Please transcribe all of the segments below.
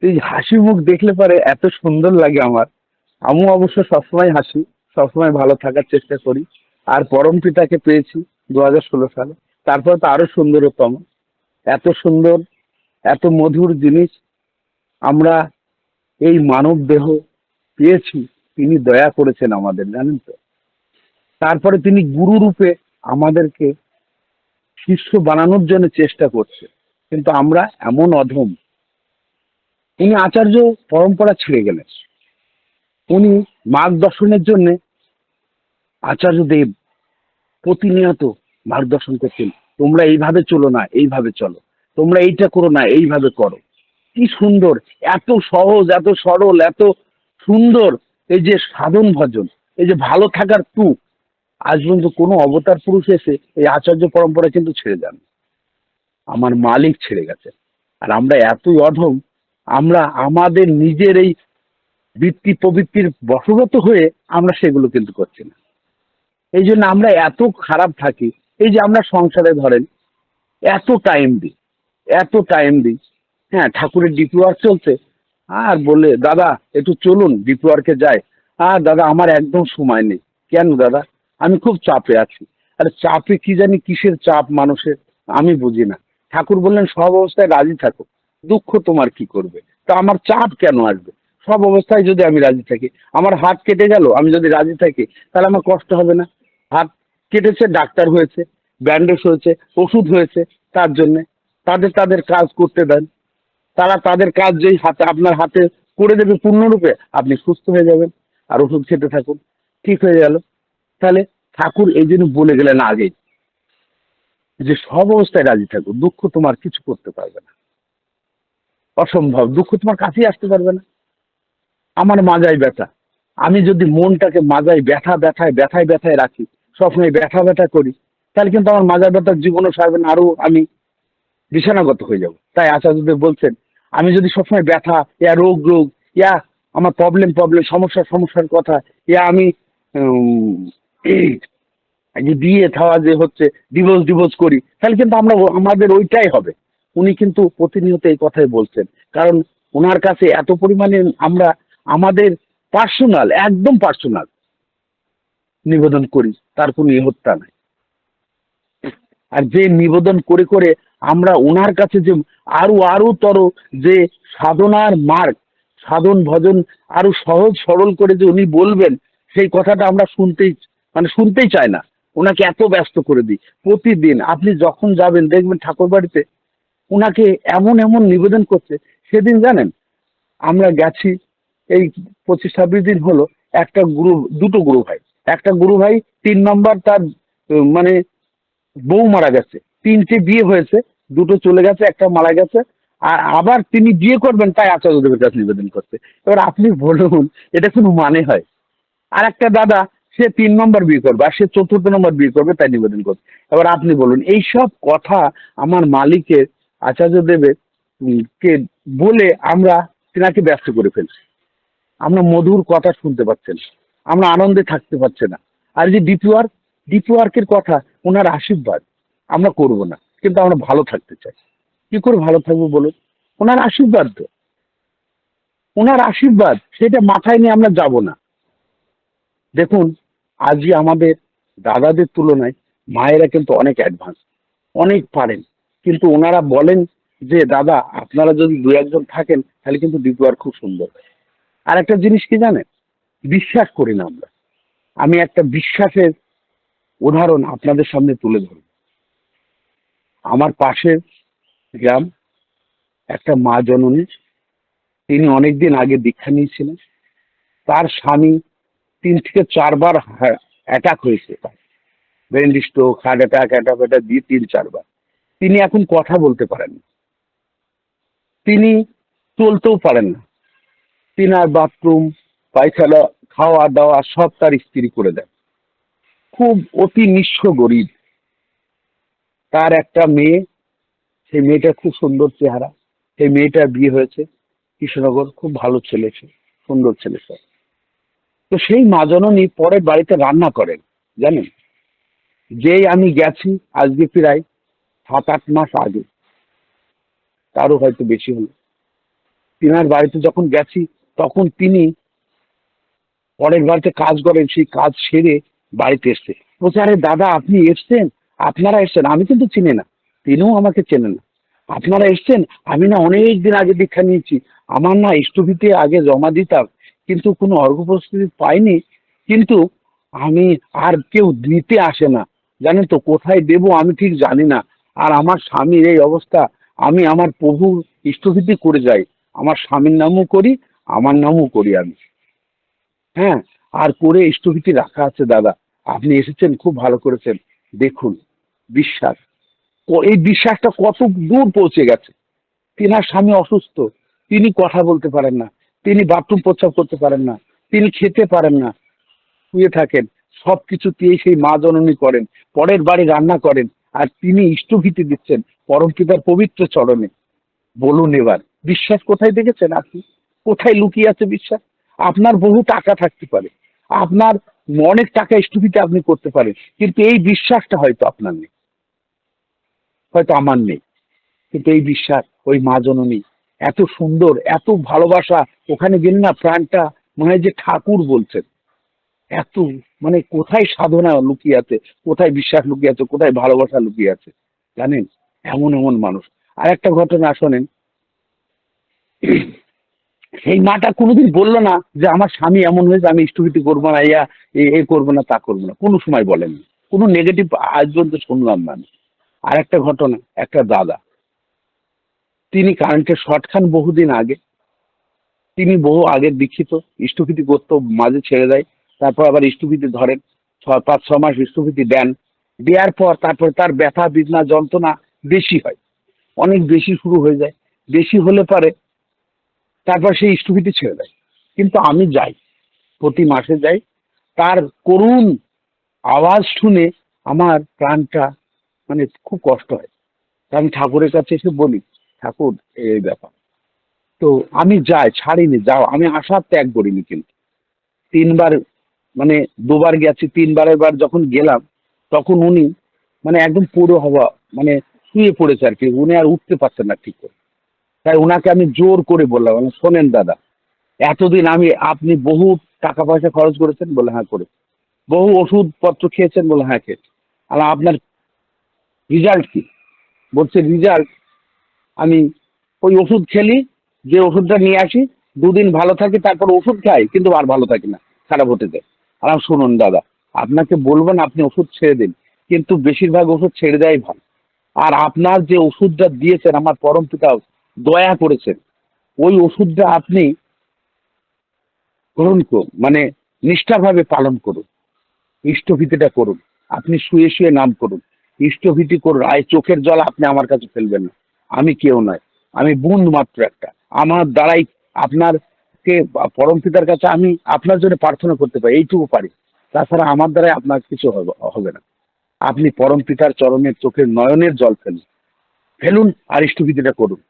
এই হাসি মুখ দেখলে পরে এত সুন্দর লাগে আমার। আমি অবশ্য সবসময় হাসি, সবসময় ভালো থাকার চেষ্টা করি। আর পরম পিতাকে পেয়েছি 2016 সালে, তারপর তো আরো সুন্দরতম। এত সুন্দর, এত মধুর জিনিস আমরা এই মানব দেহ পেয়েছি। তিনি দয়া করেছেন আমাদের, জানেন তো। তারপরে তিনি গুরু রূপে আমাদেরকে শিষ্য বানানোর জন্য চেষ্টা করছে, কিন্তু আমরা এমন অধম। উনি আচার্য পরম্পরা ছেড়ে গেলেন। উনি মার্গদর্শনের জন্য, আচার্য দেব প্রতিনিয়ত মার্গদর্শন করছেন, তোমরা এইভাবে চলো না, এইভাবে চলো, তোমরা এইটা করো না, এইভাবে করো। কি সুন্দর! এত সহজ, এত সরল, এত সুন্দর। এই যে সাধন ভজন, এই যে ভালো থাকার টুক, আজ পর্যন্ত কোনো অবতার পুরুষ এসে এই আচার্য পরম্পরা কিন্তু ছেড়ে যান। আমার মালিক ছেড়ে গেছে। আর আমরা এতই অধম, আমরা আমাদের নিজের এই বৃত্তি প্রবৃত্তির বশগত হয়ে আমরা সেগুলো কিন্তু করছি না। এই জন্য আমরা এত খারাপ থাকি। এই যে আমরা সংসারে ধরেন এত টাইম দিই, এত টাইম দিই। হ্যাঁ, ঠাকুরের ডিপি ওয়ার্ক চলছে, আর বলে দাদা একটু চলুন ডিপি ওয়ার্কে যাই। আর দাদা আমার একদম সময় নেই। কেন দাদা? আমি খুব চাপে আছি। আরে চাপে কি জানি কিসের চাপ মানুষের, আমি বুঝি না। ঠাকুর বললেন সব অবস্থায় রাজি থাকো, দুঃখ তোমার কি করবে। তা আমার চাপ কেন আসবে? সব অবস্থায় যদি আমি রাজি থাকি, আমার হাত কেটে গেল, আমি যদি রাজি থাকি, তাহলে আমার কষ্ট হবে না? হাত কেটেছে, ডাক্তার হয়েছে, ব্যান্ডেজ হয়েছে, ওষুধ হয়েছে, তার জন্যে তাদের তাদের কাজ করতে দেন। তারা তাদের কাজ যেই হাতে আপনার হাতে করে দেবে পূর্ণরূপে, আপনি সুস্থ হয়ে যাবেন। আর ওষুধ খেতে থাকুন, ঠিক হয়ে গেল। তাহলে ঠাকুর এই জন্য বলে গেলেন আগে যে সব অবস্থায় রাজি থাকো, দুঃখ তোমার কিছু করতে পারবে না, অসম্ভব। দুঃখ তোমার কাছেই আসতে পারবে না। আমার মাজায় ব্যথা, আমি যদি মনটাকে মাজায় ব্যথা ব্যথায় ব্যথায় ব্যথায় রাখি, সবসময় ব্যথা ব্যথা করি, তাহলে কিন্তু আমার মাজা ব্যথার জীবনও সারবে না, আরো আমি বিছানাগত হয়ে যাব। তাই আচার্যদেব বলছেন, আমি যদি সবসময় ব্যথা, ইয়া রোগ রোগ, ইয়া আমার প্রবলেম প্রবলেম, সমস্যা সমস্যার কথা, ইয়া আমি উম, এই যে বিয়ে থাওয়া যে হচ্ছে, ডিভোর্স ডিভোর্স করি, তাহলে কিন্তু আমরা আমাদের ওইটাই হবে। উনি কিন্তু প্রতিনিয়ত এই কথাই বলছেন। কারণ ওনার কাছে এত পরিমাণে আমরা আমাদের পার্সোনাল, একদম পার্সোনাল নিবেদন করি, তার কোনো হত্যা নাই। আর যে নিবেদন করে করে আমরা ওনার কাছে যে আরো আরো তর যে সাধনার মার্গ, সাধন ভজন আরো সহজ সরল করে যে উনি বলবেন, সেই কথাটা আমরা শুনতেই, মানে শুনতেই চাই না। ওনাকে এত ব্যস্ত করে দিই। প্রতিদিন আপনি যখন যাবেন দেখবেন ঠাকুর বাড়িতে ওনাকে এমন এমন নিবেদন করছে। সেদিন জানেন আমরা গেছি, এই 25-26 দিন হলো, একটা গুরু, দুটো গুরু ভাই, একটা গুরু ভাই 3 নম্বর তার মানে বউ মারা গেছে, তিনটে বিয়ে হয়েছে, দুটো চলে গেছে, একটা মারা গেছে। আর আবার তিনি বিয়ে করবেন তাই আচার্যদেবের কাছে নিবেদন করছে। এবার আপনি বলুন, এটা কোনো মানে হয়? আর একটা দাদা, সে 3 নম্বর বিয়ে করবে, আর সে 4র্থ নম্বর বিয়ে করবে তাই নিবেদন করবে। এবার আপনি বলুন, এইসব কথা আমার মালিকের, আচার্য দেবের কে বলে আমরা তেনাকে ব্যস্ত করে ফেলছি। আমরা মধুর কথা শুনতে পাচ্ছেন, আমরা আনন্দে থাকতে পারছি না। আর এই যে ডিপি ওয়ার্ক, ডিপি ওয়ার্কের কথা, ওনার আশীর্বাদ, আমরা করব না, কিন্তু আমরা ভালো থাকতে চাই। কি করে ভালো থাকবো বলুন? ওনার আশীর্বাদ তো, ওনার আশীর্বাদ, সেটা মাথায় নিয়ে আমরা যাব না। দেখুন, আজই আমাদের দাদাদের তুলনায় মায়েরা কিন্তু অনেক অ্যাডভান্স, অনেক পারেন। কিন্তু ওনারা বলেন যে দাদা আপনারা যদি দু একজন থাকেন তাহলে কিন্তু ডিপি ওয়ার্ক খুব সুন্দর। আর একটা জিনিস কি জানেন, বিশ্বাস করি না আমরা। আমি একটা বিশ্বাসের উদাহরণ আপনাদের সামনে তুলে ধরব। আমার পাশের গ্রাম, একটা মা জননী, তিনি অনেকদিন আগে দীক্ষা নিয়েছিলেন। তার স্বামী 3 থেকে 4 বার অ্যাটাক হয়েছে, brain stroke, heart attack, attack attack দিয়ে 3-4 বার। তিনি এখন কথা বলতে পারেন না, তিনি চলতেও পারেন না। তিনার বাথরুম, পায়খানা, খাওয়া দাওয়া সব তার স্ত্রী করে দেয়। খুব অতি নিঃস্ব গরিব। তার একটা মেয়ে, সেই মেয়েটার খুব সুন্দর চেহারা। সেই মেয়েটার বিয়ে হয়েছে কৃষ্ণনগর, খুব ভালো ছেলে সে, সুন্দর ছেলে সে। তো সেই মা জননী পরের বাড়িতে রান্না করেন, জানেন। যেই আমি গেছি আজকে প্রায় 7-8 মাস আগে, তারও হয়তো বেশি হলো, তিনার বাড়িতে যখন গেছি, তখন তিনি পরের বাড়িতে কাজ করেন, সেই কাজ সেরে বাড়িতে এসছে। বলছে, আরে দাদা আপনি এসছেন, আপনারা এসছেন, আমি কিন্তু চিনি না, তিনিও আমাকে চেনেন না। আপনারা এসছেন, আমি না অনেক দিন আগে দীক্ষা নিয়েছি, আমার না স্থবিতে আগে জমা দিতাম, কিন্তু কোনো অর্ঘ প্রস্তুতি পাইনি, কিন্তু আমি আর কেউ দিতে আসে না, জানেন তো কোথায় দেবো আমি ঠিক জানি না। আর আমার স্বামীর এই অবস্থা, আমি আমার প্রভু স্থবিতি করে যাই, আমার স্বামীর নামও করি, আমার নামও করি আমি। হ্যাঁ, আর করে স্থগিতি রাখা আছে দাদা। আপনি এসেছেন, খুব ভালো করেছেন। দেখুন, বিশ্বাস, এই বিশ্বাসটা কত দূর পৌঁছে গেছে। তিনার স্বামী অসুস্থ, তিনি কথা বলতে পারেন না, তিনি বাথরুম প্রস্রাব করতে পারেন না, তিনি খেতে পারেন না, শুয়ে থাকেন। সবকিছু দিয়ে সেই মা জননী করেন, পরের বাড়ি রান্না করেন, আর তিনি ইষ্টভীতি দিচ্ছেন পরম পিতার পবিত্র চরণে। বলুন এবার, বিশ্বাস কোথায় দেখেছেন আপনি? কোথায় লুকিয়ে আছে বিশ্বাস? আপনার বহু টাকা থাকতে পারে, আপনার অনেক টাকা স্থগিত আপনি করতে পারেন, কিন্তু এই বিশ্বাসটা হয়তো আপনার নেই, হয়তো আমার নেই। কিন্তু এই বিশ্বাস, ওই মা জননী এত সুন্দর, এত ভালোবাসা, ওখানে গেলে না প্রাণটা মনে হয় যে ঠাকুর বলছেন। এত, মানে কোথায় সাধনা লুকিয়ে আছে, কোথায় বিশ্বাস লুকিয়ে আছে, কোথায় ভালোবাসা লুকিয়ে আছে, জানেন? এমন এমন মানুষ। আর একটা ঘটনা শোনেন, সেই মাটা কোনোদিন বললো না যে আমার স্বামী এমন হয়েছে, আমি স্থগিত করবো না, ইয়া এ করবো না, তা করবো না, কোনো সময় বলেননি। কোনো নেগেটিভ আজ পর্যন্ত শুনলাম না আমি। আর একটা ঘটনা, একটা দাদা, তিনি কারেন্টের শর্ট খান বহুদিন আগে, তিনি বহু আগের দীক্ষিত, স্থগিতি করতো, মাঝে ছেড়ে দেয়, তারপর আবার স্থগিতি ধরেন, 5-6 মাস স্থগিতি দেন, দেওয়ার পর তারপর তার ব্যথা বেদনা যন্ত্রণা বেশি হয়, অনেক বেশি শুরু হয়ে যায়, বেশি হলে পারে তারপর সেই স্থগিতি ছেড়ে দেয়। কিন্তু আমি যাই, প্রতি মাসে যাই, তার করুণ আওয়াজ শুনে আমার প্রাণটা, মানে খুব কষ্ট হয়। তা আমি ঠাকুরের কাছে এসে বলি, ঠাকুর এই ব্যাপার। তো আমি যাই, ছাড়িনি, যাও, আমি আশা ত্যাগ করিনি, কিন্তু 3 বার, মানে 2 বার গেছি, 3বারের বার যখন গেলাম, তখন উনি মানে একদম পুরো হওয়া, মানে শুয়ে পড়েছে আর কি, উনি আর উঠতে পারছেন না ঠিক করে। তাই ওনাকে আমি জোর করে বললাম, আমি, শোনেন দাদা, এতদিন আপনি বহু টাকা পয়সা খরচ করেছেন, বলে হ্যাঁ করে, বহু ওষুধ পত্র খেয়েছেন, বলে হ্যাঁ খেয়েছি, আর আপনার রেজাল্ট কি? বলছে রেজাল্ট, আমি ওই ওষুধ খেলি, যে ওষুধটা নিয়ে আসি, 2 দিন ভালো থাকি, তারপর ওষুধ খাই কিন্তু আর ভালো থাকি না, খারাপ হতে যায়। আর শুনুন দাদা, আপনাকে বলবেন আপনি ওষুধ ছেড়ে দিন, কিন্তু বেশিরভাগ ওষুধ ছেড়ে দেওয়াই ভালো। আর আপনার যে ওষুধটা দিয়েছেন, আমার পরম পিতা দয়া করেছেন, ওই ওষুধটা আপনি গ্রহণ করুন, মানে নিষ্ঠাভাবে পালন করুন, ইষ্টভীতিটা করুন, আপনি শুয়ে শুয়ে নাম করুন, ইষ্টভীতি করুন, আর এই চোখের জল আপনি আমার কাছে ফেলবেন না। আমি কেউ নয়, আমি বুন্দ মাত্র একটা, আমার দ্বারাই আপনার কে পরম পিতার কাছে আমি আপনার জন্য প্রার্থনা করতে পারি, এইটুকু পারি। তাছাড়া আমার দ্বারাই আপনার কিছু হবে না। আপনি পরম পিতার চরণের চোখের নয়নের জল ফেলুন, ফেলুন, আর ইষ্টভীতিটা করুন,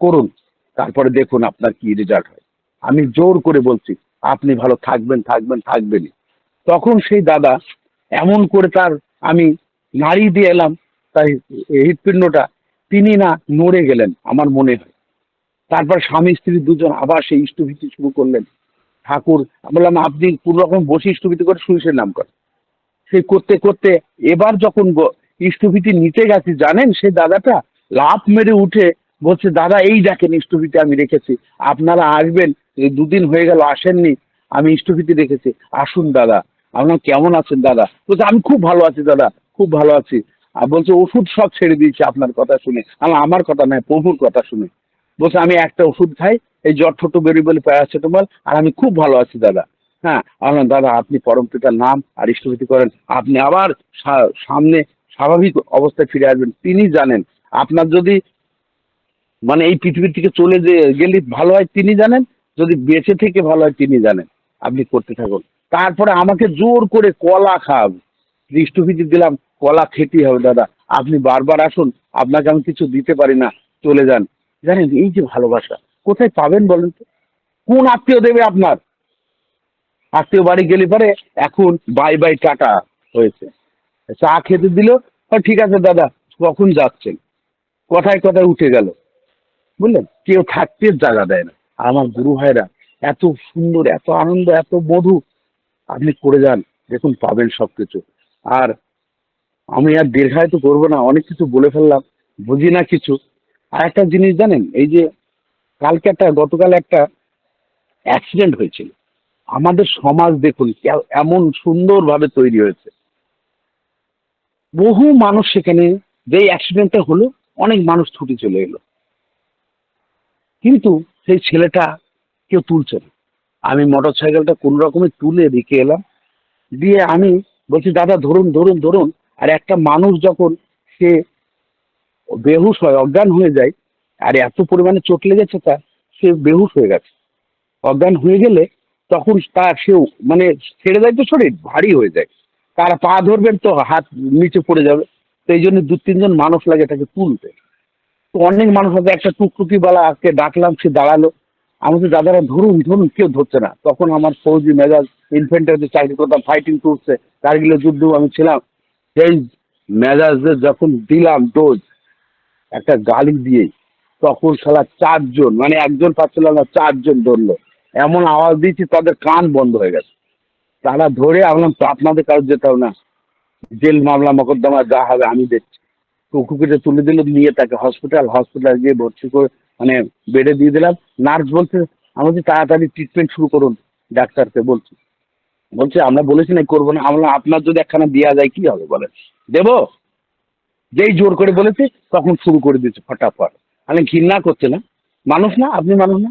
করুন, তারপরে দেখুন আপনার কি রেজাল্ট হয়। আমি জোর করে বলছি, আপনি ভালো থাকবেন, থাকবেন, থাকবেনই। তখন সেই দাদা এমন করে তার, আমি নাড়ি দিয়ে এলাম, তাই হৃৎপিণ্ডটা, তিনি না নড়ে গেলেন আমার মনে হয়। তারপর স্বামী স্ত্রী দুজন আবার সেই ইষ্টভীতি শুরু করলেন। ঠাকুর, বললাম আপনি পুরো রকম বসে ইষ্টভীতি করে সুইসের নাম করেন। সেই করতে করতে এবার যখন ইষ্টভীতি নিতে গেছি, জানেন সেই দাদাটা লাফ মেরে উঠে বলছে, দাদা এই দেখেন ইষ্টভীতি আমি রেখেছি, আপনারা আসবেন, এই 2 দিন হয়ে গেল আসেননি, আমি ইষ্টভীতি রেখেছি, আসুন দাদা। আপনার কেমন আছেন দাদা? বলছে আমি খুব ভালো আছি দাদা, খুব ভালো আছি। আর বলছে ওষুধ সব ছেড়ে দিয়েছি আপনার কথা শুনে। আমার কথা নয়, প্রভুর কথা শুনে। বলছে আমি একটা ওষুধ খাই, এই জ্বর ছোট বেরি বলে প্যারাসিটামল, আর আমি খুব ভালো আছি দাদা। হ্যাঁ, আমার দাদা আপনি পরম পিতার নাম আর ইষ্টভীতি করেন, আপনি আবার সামনে স্বাভাবিক অবস্থায় ফিরে আসবেন, তিনি জানেন। আপনার যদি, মানে এই পৃথিবী থেকে চলে যে গেলে ভালো হয় তিনি জানেন, যদি বেঁচে থেকে ভালো হয় তিনি জানেন। আপনি করতে থাকুন। তারপরে আমাকে জোর করে কলা খাওয়াবে, ইষ্টভীতি দিলাম, কলা খেতেই হবে দাদা, আপনি বারবার আসুন, আপনাকে আমি কিছু দিতে পারি না, চলে যান। জানেন এই যে ভালোবাসা, কোথায় পাবেন বলেন তো? কোন আত্মীয় দেবে আপনার? আত্মীয় বাড়ি গেলে পরে এখন বাই বাই টাটা হয়েছে, চা খেতে দিল, ঠিক আছে দাদা, কখন যাচ্ছেন, কথায় কথায় উঠে গেল। বুঝলেন, কেউ থাকতে জায়গা দেয় না। আর আমার গুরু ভাইরা এত সুন্দর, এত আনন্দ, এত মধু, আপনি করে যান, দেখুন পাবেন সবকিছু। আর আমি আর দীর্ঘায়িত করবো না, অনেক কিছু বলে ফেললাম, বুঝি না কিছু। আর একটা জিনিস জানেন, এই যে গতকাল একটা অ্যাক্সিডেন্ট হয়েছিল, আমাদের সমাজ দেখুন এমন সুন্দরভাবে তৈরি হয়েছে। বহু মানুষ সেখানে, যে অ্যাক্সিডেন্টটা হলো, অনেক মানুষ ছুটে চলে এলো, কিন্তু সেই ছেলেটা কেউ তুলছে না। আমি মোটর সাইকেলটা কোন রকমে তুলে রেখে এলাম, দিয়ে আমি বলছি, দাদা ধরুন ধরুন ধরুন। আর একটা মানুষ যখন সে বেহুশ হয়, অজ্ঞান হয়ে যায়, আর এত পরিমাণে চোট লেগেছে তার, সে বেহুশ হয়ে গেছে। অজ্ঞান হয়ে গেলে তখন তার সেও মানে ছেড়ে দেয় তো, শরীর ভারী হয়ে যায়, তার পা ধরবেন তো হাত নিচে পড়ে যাবে। তো এই জন্য দু তিনজন মানুষ লাগে তাকে তুলতে। তো অনেক মানুষ আছে, একটা টুকটুকিওয়ালাকে ডাকলাম, সে দাঁড়ালো। আমাদের দাদারা ধরুন ধরুন, কেউ ধরছে না। তখন আমার ফৌজি মেজাজ, ইনফেন্টারি যে চাকরি করতাম, ফাইটিং টুরসে কার্গিলে যুদ্ধ আমি ছিলাম, সেই মেজাজে যখন দিলাম ডোজ একটা গালি দিয়ে, তখন শালা চারজন, মানে একজন পাচ্ছিল না, চারজন ধরলো। এমন আওয়াজ দিয়েছি তাদের কান বন্ধ হয়ে গেছে। তারা ধরে বললাম, তো আপনাদের কারো যেতে হবে না, জেল মামলা মকদ্দমা যা হবে আমি দেখছি। কুকুরকে তুলে দিল, নিয়ে তাকে হসপিটাল গিয়ে ভর্তি করে, মানে বেডে দিয়ে দিলাম। নার্স বলছে, আমাদের তাড়াতাড়ি ট্রিটমেন্ট শুরু করুন। ডাক্তারকে বলছি, বলছে আমরা বলেছি না করবো না। আমরা, আপনার যদি একখানা দেওয়া যায় কি হবে বলেন, দেবো? যেই জোর করে বলেছে তখন শুরু করে দিচ্ছে ফটাফট। মানে ঘৃণা করছে না, মানুষ না, আপনি মানুষ না,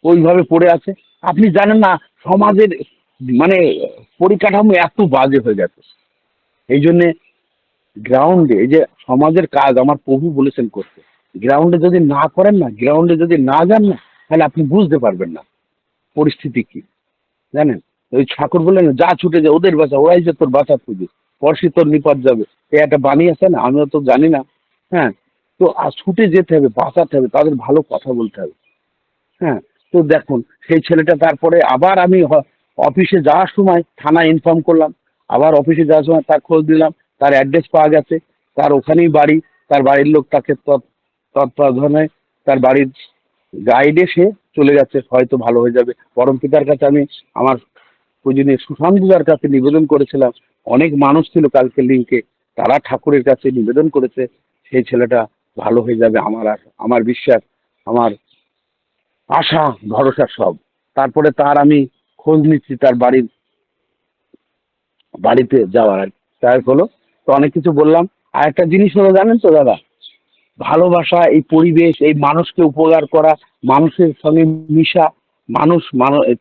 ওইভাবে পড়ে আছে। আপনি জানেন না সমাজের মানে পরিকাঠামো এত বাজে হয়ে গেছে। এই জন্যে গ্রাউন্ডে, এই যে সমাজের কাজ আমার প্রভু বলেছেন করতে, গ্রাউন্ডে যদি না করেন না, গ্রাউন্ডে যদি না যান না, তাহলে আপনি বুঝতে পারবেন না পরিস্থিতি কি। জানেন, ওই ঠাকুর বললেন না, যা ছুটে যায় ওদের বাঁচা, ওরাই যে তোর বাঁচা খুঁজে, পরশি তোর নিপাত যাবে। এই একটা বাণী আছে না, আমিও তো জানি না। হ্যাঁ, তো আর ছুটে যেতে হবে, বাঁচাতে হবে, তাদের ভালো কথা বলতে হবে। হ্যাঁ, তো দেখুন সেই ছেলেটা, তারপরে আবার আমি অফিসে যাওয়ার সময় থানায় ইনফর্ম করলাম, আবার অফিসে যাওয়ার সময় তার খোঁজ দিলাম, তার অ্যাড্রেস পাওয়া গেছে, তার ওখানেই বাড়ি। তার বাড়ির লোক তাকে তত্ত্বাবধানে তার বাড়ির গাইডে সে চলে যাচ্ছে, হয়তো ভালো হয়ে যাবে। পরম পিতার কাছে আমি আমার পূজনীয় সুশান্তদার কাছে নিবেদন করেছিলাম, অনেক মানুষ ছিল কালকে লিঙ্কে, তারা ঠাকুরের কাছে নিবেদন করেছে সেই ছেলেটা ভালো হয়ে যাবে। আমার বিশ্বাস, আমার আশা, ভরসা সব। তারপরে তার আমি খোঁজ নিচ্ছি, তার বাড়িতে যাওয়ার তাই হলো। তো অনেক কিছু বললাম। আর একটা জিনিস হলো জানেন তো দাদা, ভালোবাসা, এই পরিবেশ, এই মানুষকে উপকার করা, মানুষের সঙ্গে মিশা,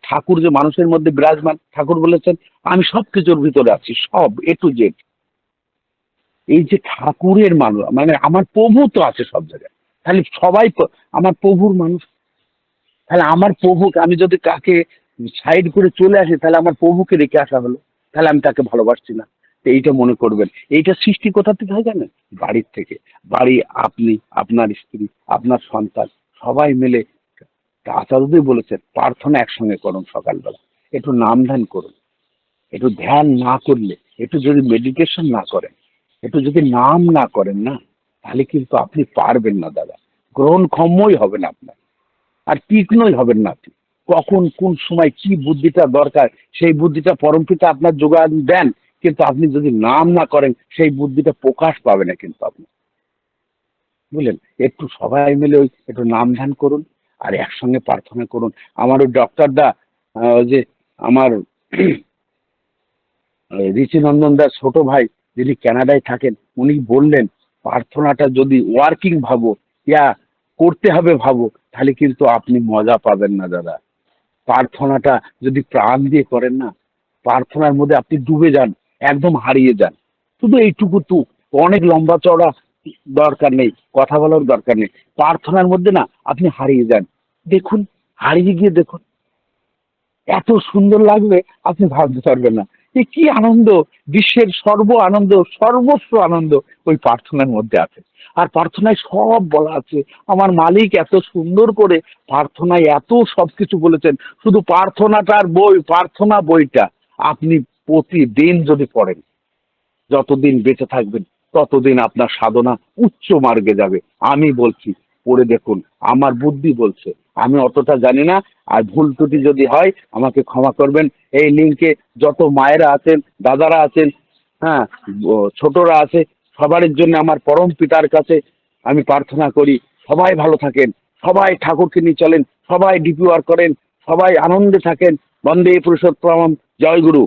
ঠাকুর যে মানুষের মধ্যে বিরাজমান, ঠাকুর বলেছেন আমি সব কিছুর ভিতরে আছি, সব A to Z। এই যে ঠাকুরের মানুষ, মানে আমার প্রভু তো আছে সব জায়গায়, তাহলে সবাই তো আমার প্রভুর মানুষ। তাহলে আমার প্রভুকে আমি যদি কাকে সাইড করে চলে আসি, তাহলে আমার প্রভুকে রেখে আসা হলো, তাহলে আমি তাকে ভালোবাসছি না। তো এইটা মনে করবেন। এইটা সৃষ্টি কোথা থেকে হয় জানেন? বাড়ির থেকে। বাড়ি, আপনি, আপনার স্ত্রী, আপনার সন্তান, সবাই মিলে। আচার্যই বলেছেন প্রার্থনা একসঙ্গে করুন সকালবেলা, একটু নাম ধ্যান করুন। একটু ধ্যান না করলে, একটু যদি মেডিটেশন না করেন, একটু যদি নাম না করেন না, তাহলে কিন্তু আপনি পারবেন না দাদা, গ্রহণক্ষমই হবে না আপনার, আর তীক্ষ্ণই হবেন না আপনি। কখন কোন সময় কি বুদ্ধিটা দরকার, সেই বুদ্ধিটা পরমপিতা আপনার যোগান দেন, কিন্তু আপনি যদি নাম না করেন, সেই বুদ্ধিটা প্রকাশ পাবে না কিন্তু আপনি। বুঝলেন, একটু সবাই মিলে ওই একটু নাম ধ্যান করুন, আর একসঙ্গে প্রার্থনা করুন। আমার ওই ডক্টর দা, ওই যে আমার ঋষি নন্দন দাস ছোট ভাই, যিনি কানাডায় থাকেন, উনি বললেন প্রার্থনাটা যদি ওয়ার্কিং ভাবো, ইয়া করতে হবে ভাবো, তাহলে কিন্তু আপনি মজা পাবেন না দাদা। প্রার্থনাটা যদি প্রাণ দিয়ে করেন না, প্রার্থনার মধ্যে আপনি ডুবে যান, একদম হারিয়ে যান। শুধু এইটুকু তো, অনেক লম্বা চওড়া দরকার নেই, কথা বলার দরকার নেই, প্রার্থনার মধ্যে না আপনি হারিয়ে যান। দেখুন, হারিয়ে গিয়ে দেখুন, এত সুন্দর লাগবে, আপনি ভাবতে পারবেন না। এ কি আনন্দ! বিশ্বের আনন্দ, সর্বস্ব আনন্দ ওই প্রার্থনার মধ্যে আছে। আর প্রার্থনায় সব বলা আছে। আমার মালিক এত সুন্দর করে প্রার্থনায় এত সবকিছু বলেছেন। শুধু প্রার্থনা বইটা আপনি প্রতিদিন যদি পড়েন, যতদিন বেঁচে থাকবেন ততদিন আপনার সাধনা উচ্চ মার্গে যাবে। আমি বলছি, পড়ে দেখুন, আমার বুদ্ধি বলছে, আমি অতটা জানি না। আর ভুল ত্রুটি যদি হয় আমাকে ক্ষমা করবেন। এই লিঙ্কে যত মায়েরা আছেন, দাদারা আছেন, হ্যাঁ, ছোটরা আছে, সবার জন্য আমার পরম পিতার কাছে আমি প্রার্থনা করি সবাই ভালো থাকেন, সবাই ঠাকুরকে নিয়ে চলেন, সবাই ডিপি ওয়ার্ক করেন, সবাই আনন্দে থাকেন। বন্দে পুরুষোত্তম, জয় গুরু।